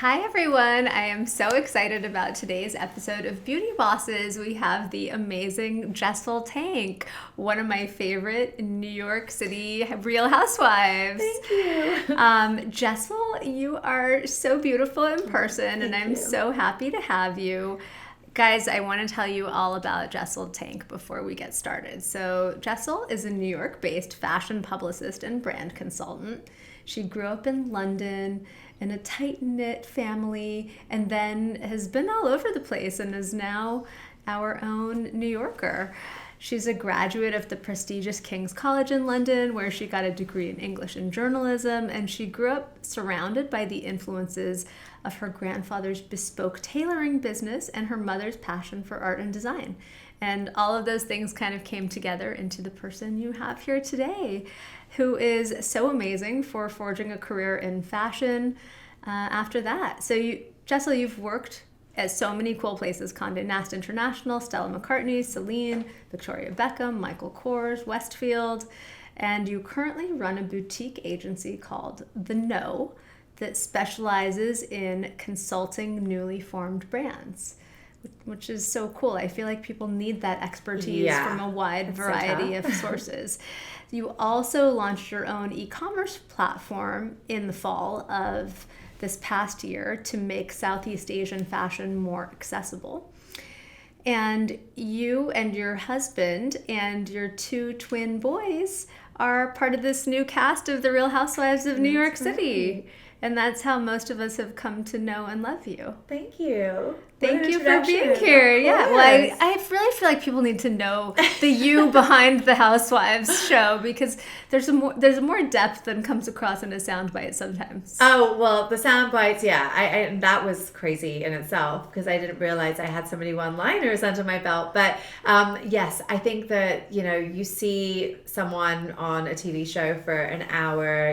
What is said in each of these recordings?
Hi everyone, I am so excited about today's episode of Beauty Bosses. We have the amazing Jessel Taank, one of my favorite New York City Real Housewives. Thank you. Jessel, you are so beautiful in person and I'm you. so happy to have you. Guys, I want to tell you all about Jessel Taank before we get started. So Jessel is a New York-based fashion publicist and brand consultant. She grew up in London in a tight-knit family and then has been all over the place and is now our own New Yorker. She's a graduate of the prestigious King's College in London, where she got a degree in English and journalism, and she grew up surrounded by the influences of her grandfather's bespoke tailoring business and her mother's passion for art and design. And all of those things kind of came together into the person you have here today, who is so amazing for forging a career in fashion after that. So Jessel, you've worked at so many cool places: Condé Nast International, Stella McCartney, Celine, Victoria Beckham, Michael Kors, Westfield, and you currently run a boutique agency called The Know that specializes in consulting newly formed brands, which is so cool. I feel like people need that expertise from a wide variety of sources. You also launched your own e-commerce platform in the fall of this past year to make Southeast Asian fashion more accessible. And you and your husband and your two twin boys are part of this new cast of The Real Housewives of New York City. And that's how most of us have come to know and love you. Thank you. Thank you for being here. Yeah, well, I really feel like people need to know the you behind the Housewives show, because there's more depth than comes across in a soundbite sometimes. Oh, well, the sound bites, I that was crazy in itself, because I didn't realize I had so many one-liners under my belt. But yes, I think that, you see someone on a TV show for an hour,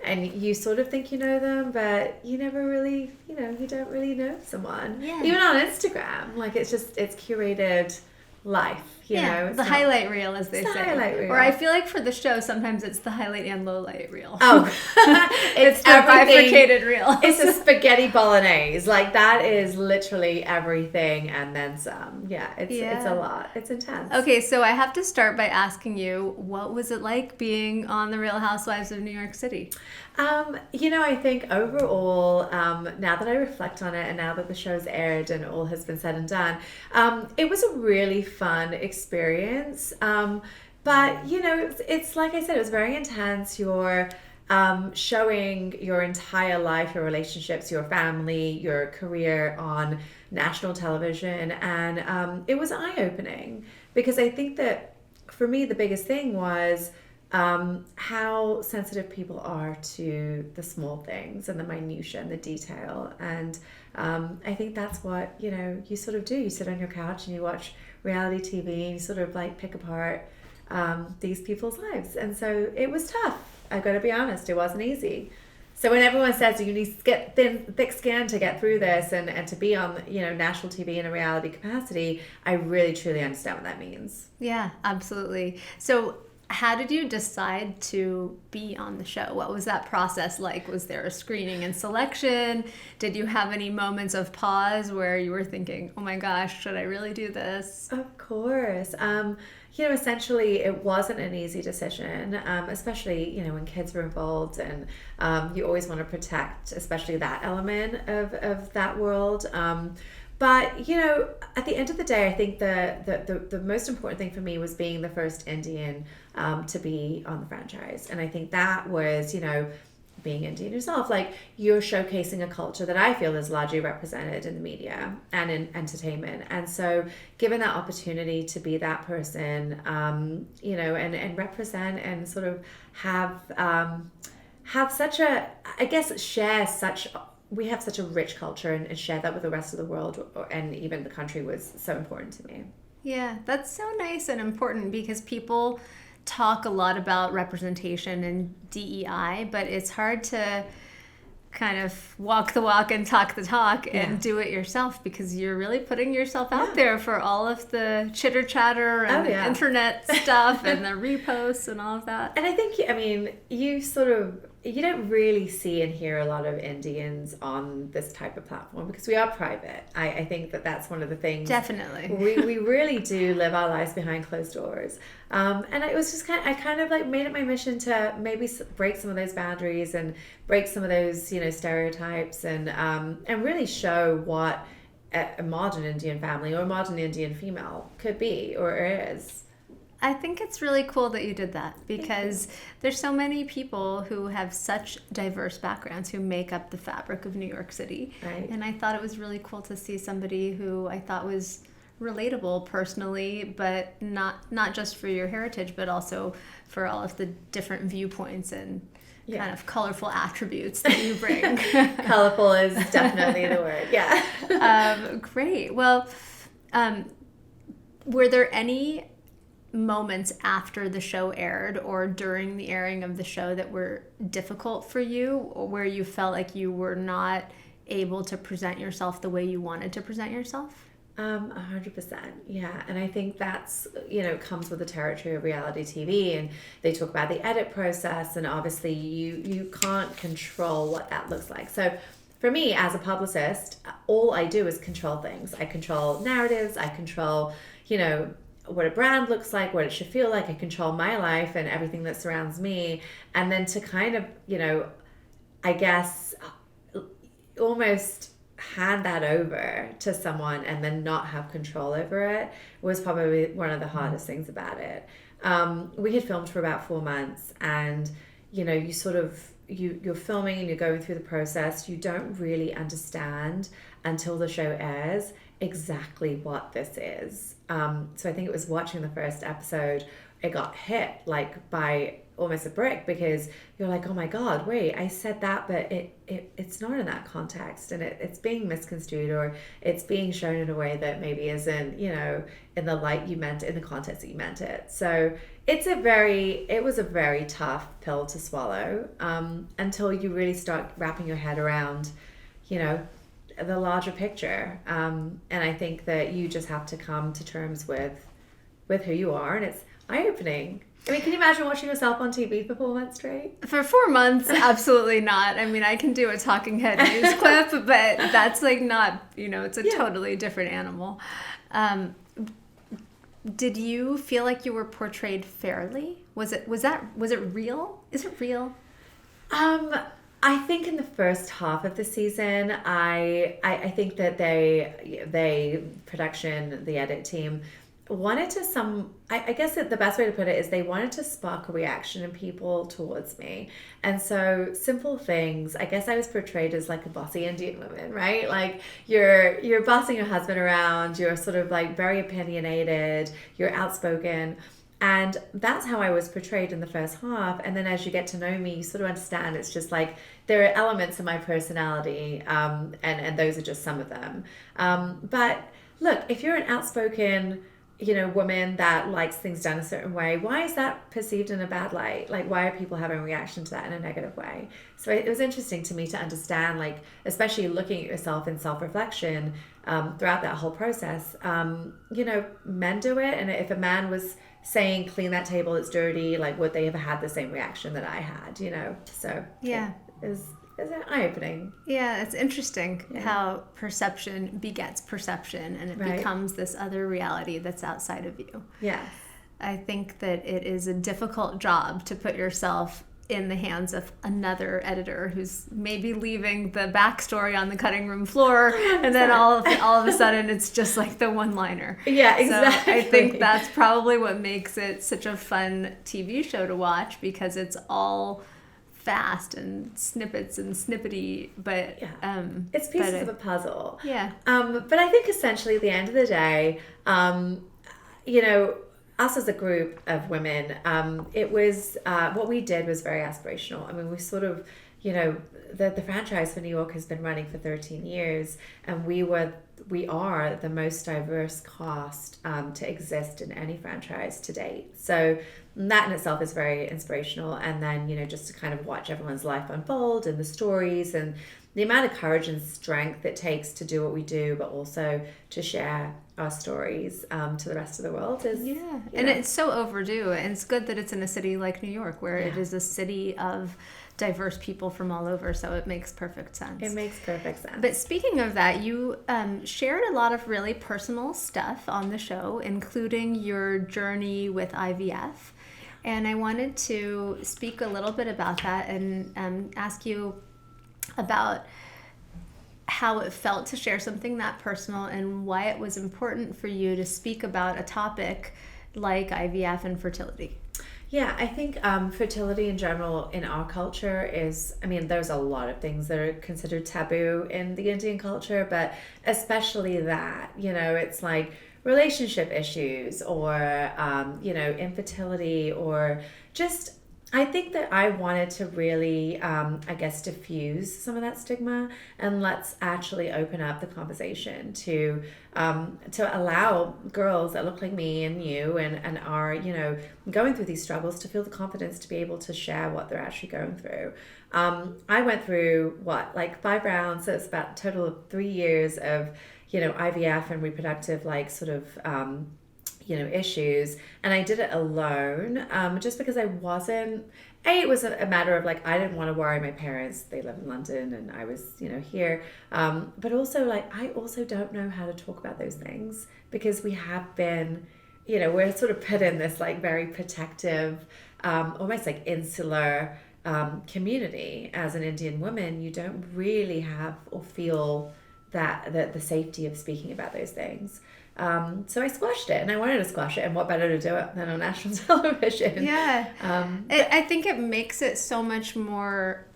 and you sort of think you know them, but you never really, you don't really know someone. Yeah. Even on Instagram, like it's curated life, you know. The highlight reel, as they say. Highlight reel. Or I feel like for the show, sometimes it's the highlight and low light reel. Oh, it's the bifurcated reel. It's a spaghetti bolognese. Like that is literally everything and then some. It's a lot. It's intense. Okay, so I have to start by asking you, what was it like being on The Real Housewives of New York City? I think overall, now that I reflect on it and now that the show's aired and all has been said and done, it was a really fun experience. But, it's like I said, it was very intense. You're showing your entire life, your relationships, your family, your career on national television. And it was eye-opening, because I think that for me, the biggest thing was how sensitive people are to the small things and the minutiae and the detail. And I think that's what, you sort of do. You sit on your couch and you watch reality TV and you sort of like pick apart these people's lives. And so it was tough. I've got to be honest. It wasn't easy. So when everyone says you need to get thick skin to get through this and to be on, national TV in a reality capacity, I really, truly understand what that means. Yeah, absolutely. So how did you decide to be on the show? What was that process like? Was there a screening and selection? Did you have any moments of pause where you were thinking, oh my gosh, should I really do this? Of course. Essentially it wasn't an easy decision, especially, when kids were involved, and you always want to protect, especially that element of that world. But, at the end of the day, I think the most important thing for me was being the first Indian to be on the franchise. And I think that was, being Indian yourself, like you're showcasing a culture that I feel is largely represented in the media and in entertainment. And so given that opportunity to be that person, and represent and sort of have such a, I guess, we have such a rich culture, and share that with the rest of the world and even the country was so important to me. Yeah, that's so nice and important, because people talk a lot about representation and DEI, but it's hard to kind of walk the walk and talk the talk and do it yourself, because you're really putting yourself out there for all of the chitter chatter and internet stuff and the reposts and all of that. And I think, you sort of you don't really see and hear a lot of Indians on this type of platform because we are private. I think that that's one of the things. Definitely. We really do live our lives behind closed doors. And it was just I kind of like made it my mission to maybe break some of those boundaries and break some of those, stereotypes and really show what a modern Indian family or a modern Indian female could be or is. I think it's really cool that you did that because there's so many people who have such diverse backgrounds who make up the fabric of New York City. Right. And I thought it was really cool to see somebody who I thought was relatable personally, but not just for your heritage, but also for all of the different viewpoints and kind of colorful attributes that you bring. Colorful is definitely the word. Yeah. Great. Well, were there any moments after the show aired or during the airing of the show that were difficult for you, or where you felt like you were not able to present yourself the way you wanted to present yourself? 100%. Yeah. And I think that's, comes with the territory of reality TV, and they talk about the edit process, and obviously you can't control what that looks like. So for me as a publicist, all I do is control things. I control narratives. I control, what a brand looks like, what it should feel like. I control my life and everything that surrounds me. And then to kind of, I guess almost hand that over to someone and then not have control over it was probably one of the hardest things about it. We had filmed for about 4 months, and you sort of you're filming and you're going through the process. You don't really understand until the show airs exactly what this is. So I think it was watching the first episode, it got hit like by almost a brick, because you're like, oh my God, wait, I said that, but it's not in that context, and it's being misconstrued, or it's being shown in a way that maybe isn't, in the light you meant it, in the context that you meant it. So it was a very tough pill to swallow, until you really start wrapping your head around, the larger picture. And I think that you just have to come to terms with who you are, and it's eye-opening. I mean, can you imagine watching yourself on TV for 4 months straight? For 4 months, absolutely not. I mean, I can do a talking head news clip, but that's like not, it's a totally different animal. Did you feel like you were portrayed fairly? Was it real? Is it real? I think in the first half of the season, I think that they production, the edit team, wanted to I guess that the best way to put it is they wanted to spark a reaction in people towards me. And so simple things, I guess I was portrayed as like a bossy Indian woman, right? Like you're bossing your husband around, you're sort of like very opinionated, you're outspoken. And that's how I was portrayed in the first half. And then as you get to know me, you sort of understand it's just like there are elements of my personality, and those are just some of them. But look, if you're an outspoken, woman that likes things done a certain way, why is that perceived in a bad light? Like, why are people having a reaction to that in a negative way? So it was interesting to me to understand, like, especially looking at yourself in self-reflection throughout that whole process. Men do it, and if a man was saying clean that table, it's dirty, like would they have had the same reaction that I had, so yeah, it is eye-opening. Yeah, it's interesting how perception begets perception, and it becomes this other reality that's outside of you. Yes. I think that it is a difficult job to put yourself in the hands of another editor who's maybe leaving the backstory on the cutting room floor, 100%. And then all of a sudden it's just like the one-liner. Yeah, exactly. So I think that's probably what makes it such a fun TV show to watch, because it's all fast and snippets and snippety, but it's pieces of a puzzle. Yeah. But I think essentially at the end of the day, us as a group of women, it was what we did was very aspirational. I mean, we sort of, the franchise for New York has been running for 13 years, and we are the most diverse cast to exist in any franchise to date. So that in itself is very inspirational. And then, just to kind of watch everyone's life unfold and the stories and the amount of courage and strength it takes to do what we do, but also to share our stories to the rest of the world is and it's so overdue, and it's good that it's in a city like New York, where it is a city of diverse people from all over, so it makes perfect sense. It makes perfect sense. But speaking of that, you shared a lot of really personal stuff on the show, including your journey with IVF, and I wanted to speak a little bit about that and ask you about how it felt to share something that personal and why it was important for you to speak about a topic like IVF and fertility. Yeah, I think fertility in general in our culture is, I mean, there's a lot of things that are considered taboo in the Indian culture, but especially that, it's like relationship issues or, infertility or just, I think that I wanted to really, diffuse some of that stigma, and let's actually open up the conversation to allow girls that look like me and you and are, going through these struggles to feel the confidence to be able to share what they're actually going through. I went through 5 rounds, so it's about a total of 3 years of, IVF and reproductive issues, and I did it alone, just because I wasn't, it was a matter of I didn't want to worry my parents. They live in London and I was, here, but also I also don't know how to talk about those things, because we have been, we're sort of put in this very protective, almost insular community. As an Indian woman, you don't really have or feel that the safety of speaking about those things. So I squashed it, and I wanted to squash it, and what better to do it than on national television? Yeah. I think it makes it so much more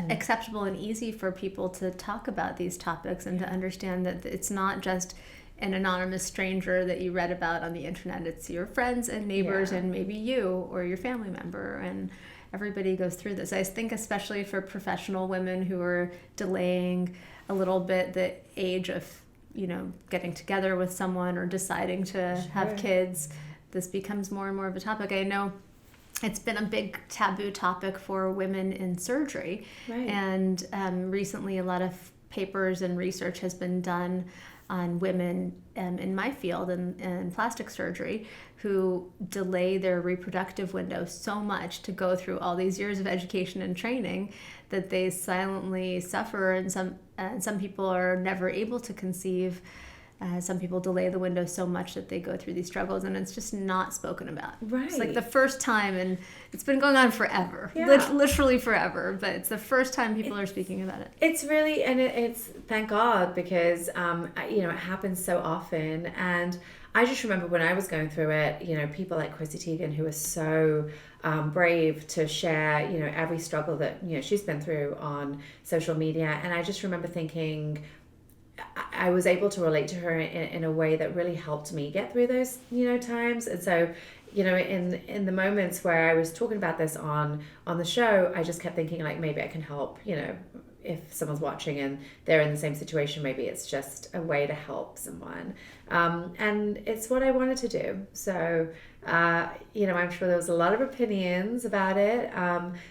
acceptable and easy for people to talk about these topics and to understand that it's not just an anonymous stranger that you read about on the internet. It's your friends and neighbors and maybe you or your family member, and everybody goes through this. I think especially for professional women who are delaying a little bit the age of getting together with someone or deciding to have kids, this becomes more and more of a topic. I know it's been a big taboo topic for women in surgery, and recently a lot of papers and research has been done on women in my field in plastic surgery who delay their reproductive window so much to go through all these years of education and training that they silently suffer, and some people are never able to conceive. Some people delay the window so much that they go through these struggles, and it's just not spoken about. Right. It's the first time, and it's been going on forever, literally forever, but it's the first time people are speaking about it. It's really, and it's thank God, because, it happens so often. And I just remember when I was going through it, people like Chrissy Teigen, who was so brave to share, every struggle that, she's been through on social media. And I just remember thinking, I was able to relate to her in a way that really helped me get through those, times. And so, in the moments where I was talking about this on the show, I just kept thinking maybe I can help, if someone's watching and they're in the same situation, maybe it's just a way to help someone. And it's what I wanted to do. So, I'm sure there was a lot of opinions about it.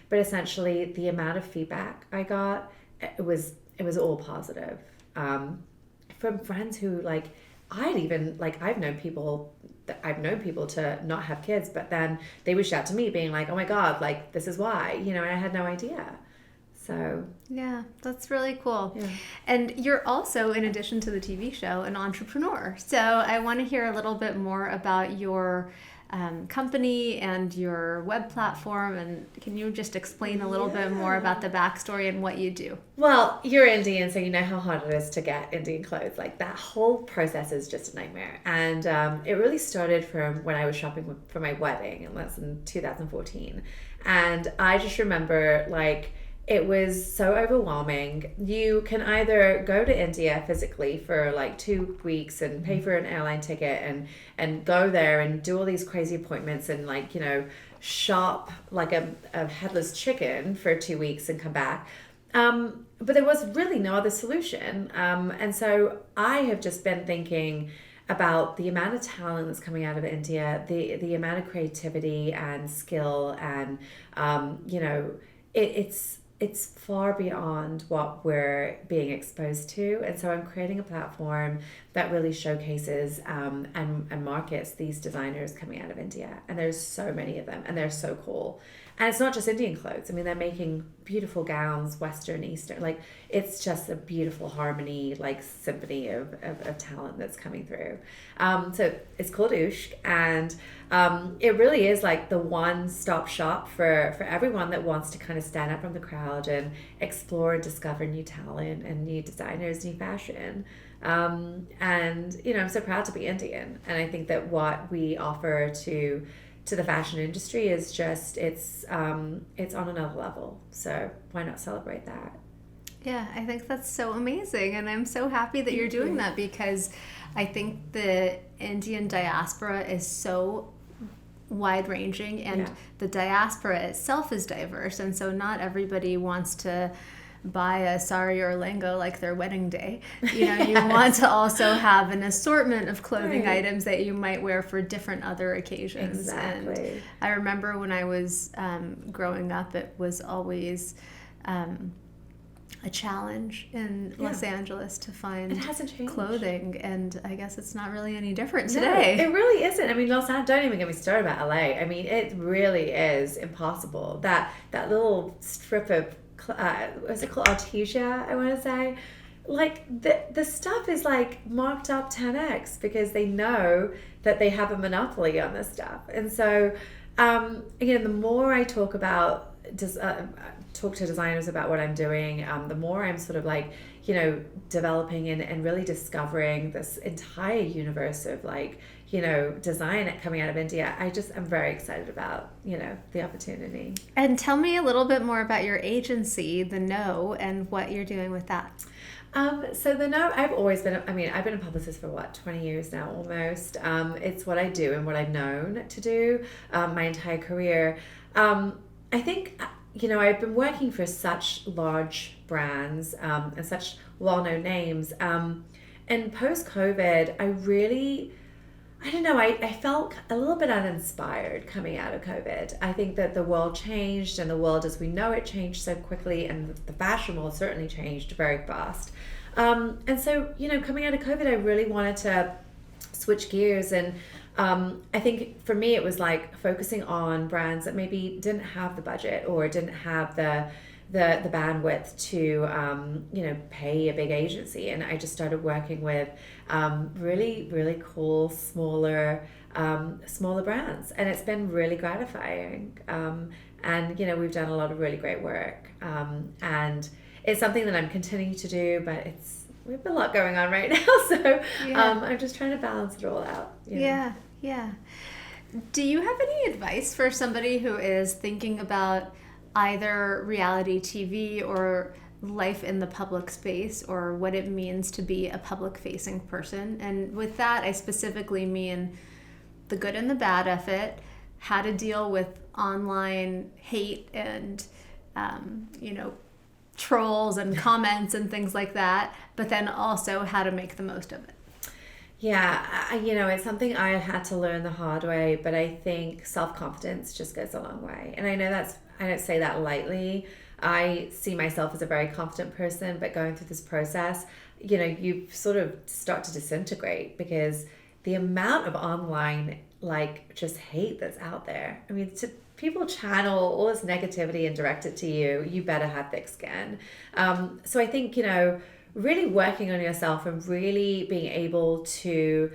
But essentially the amount of feedback I got, it was all positive. From friends who I've known people to not have kids, but then they reached out to me being like, oh my God, this is why, and I had no idea. So yeah, that's really cool. Yeah. And you're also, in addition to the TV show, an entrepreneur. So I want to hear a little bit more about your company and your web platform, and can you just explain a little bit more about the backstory and what you do? Well, you're Indian, so you know how hard it is to get Indian clothes. That whole process is just a nightmare. And it really started from when I was shopping for my wedding, and that's in 2014. And I just remember it was so overwhelming. You can either go to India physically for 2 weeks and pay for an airline ticket and go there and do all these crazy appointments and shop like a headless chicken for 2 weeks and come back. But there was really no other solution. And so I have just been thinking about the amount of talent that's coming out of India, the amount of creativity and skill, and it's it's far beyond what we're being exposed to. And so I'm creating a platform that really showcases and markets these designers coming out of India. And there's so many of them, and they're so cool. And it's not just Indian clothes. I mean, they're making beautiful gowns, Western, Eastern. Like, it's just a beautiful harmony, like symphony of talent that's coming through. So it's called Oushq, and it really is like the one-stop shop for everyone that wants to kind of stand up from the crowd and explore and discover new talent and new designers, new fashion. And, you know, I'm so proud to be Indian. And I think that what we offer to the fashion industry is just, it's on another level. So why not celebrate that? Yeah, I think that's so amazing. And I'm so happy that you're doing that, because I think the Indian diaspora is so wide-ranging, and the diaspora itself is diverse. And so not everybody wants to buy a sari or lehenga like their wedding day. You know, you want to also have an assortment of clothing items that you might wear for different other occasions. Exactly. And I remember when I was growing up, it was always a challenge in Los Angeles to find clothing, and I guess it's not really any different today. No, it really isn't. I mean, Los Angeles, don't even get me started about LA. I mean, it really is impossible. That little strip of what's it called, Artesia, I want to say, like the stuff is like marked up 10x because they know that they have a monopoly on this stuff. And so again, the more I talk to designers about what I'm doing, the more I'm sort of like, you know, developing and really discovering this entire universe of like, you know, design coming out of India. I'm very excited about, you know, the opportunity. And tell me a little bit more about your agency, The Know, and what you're doing with that. So The Know, I've been a publicist for 20 years now almost. It's what I do and what I've known to do my entire career. I think, you know, I've been working for such large brands and such well-known names. And post-COVID, I felt a little bit uninspired coming out of COVID. I think that the world changed, and the world as we know it changed so quickly, and the fashion world certainly changed very fast. And so, you know, coming out of COVID, I really wanted to switch gears, and I think for me it was like focusing on brands that maybe didn't have the budget or didn't have the bandwidth to you know, pay a big agency. And I just started working with really, really cool smaller brands, and it's been really gratifying. And you know, we've done a lot of really great work, and it's something that I'm continuing to do, but we have a lot going on right now, so I'm just trying to balance it all out. You know? Yeah. Do you have any advice for somebody who is thinking about either reality TV or life in the public space, or what it means to be a public-facing person? And with that, I specifically mean the good and the bad of it, how to deal with online hate and, you know, trolls and comments and things like that, but then also how to make the most of it. Yeah, you know, it's something I had to learn the hard way, but I think self-confidence just goes a long way. And I know I don't say that lightly. I see myself as a very confident person, but going through this process, you know, you sort of start to disintegrate because the amount of online, like, just hate that's out there. I mean, people channel all this negativity and direct it to you. You better have thick skin. So I think, you know, really working on yourself and really being able to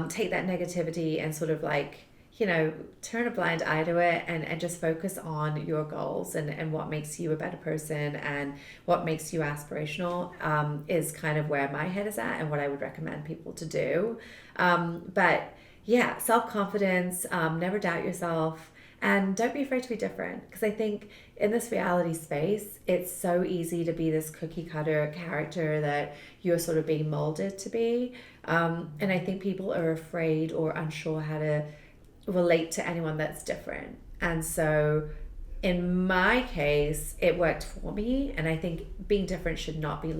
take that negativity and sort of like, you know, turn a blind eye to it and just focus on your goals and what makes you a better person and what makes you aspirational is kind of where my head is at and what I would recommend people to do. But yeah, self-confidence, never doubt yourself, and don't be afraid to be different, because I think in this reality space, it's so easy to be this cookie cutter character that you're sort of being molded to be. And I think people are afraid or unsure how to relate to anyone that's different. And so in my case, it worked for me. And I think being different should not be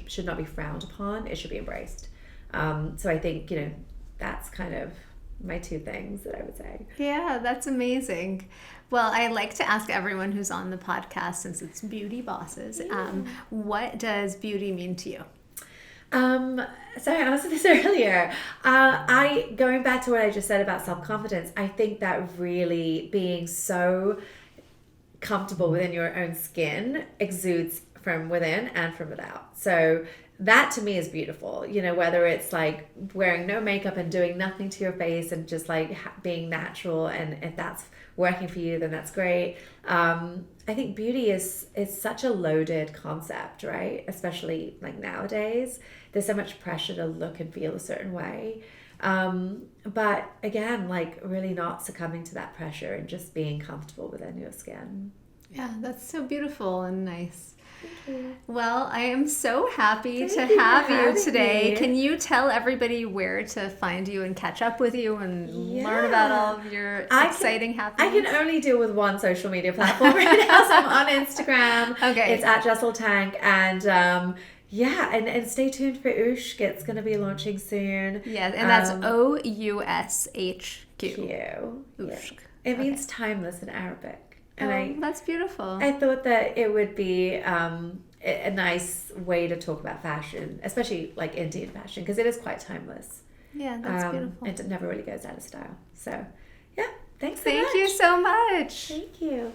should not be frowned upon. It should be embraced. So I think, you know, that's kind of my two things that I would say. Yeah, that's amazing. Well, I like to ask everyone who's on the podcast, since it's Beauty Bosses, what does beauty mean to you? So I answered this earlier. Going back to what I just said about self-confidence, I think that really being so comfortable within your own skin exudes from within and from without. So that to me is beautiful, you know, whether it's like wearing no makeup and doing nothing to your face and just like being natural, and if that's working for you, then that's great. I think beauty is such a loaded concept, right? Especially like nowadays, there's so much pressure to look and feel a certain way. But again, like really not succumbing to that pressure and just being comfortable within your skin. Yeah, that's so beautiful and nice. Thank you. Well, I am so happy to Thank you have for you having today. me. Can you tell everybody where to find you and catch up with you and learn about all of your exciting I happenings? can only deal with one social media platform right now, so I'm on Instagram. Okay. It's at Jessel Taank, and and stay tuned for Oushq. It's going to be launching soon. Yeah, and that's Oushq. Oushq. It means timeless in Arabic. And that's beautiful. I thought that it would be a nice way to talk about fashion, especially like Indian fashion, because it is quite timeless. Yeah, that's beautiful. It never really goes out of style. So, yeah, thanks so Thank much. you so much. Thank you.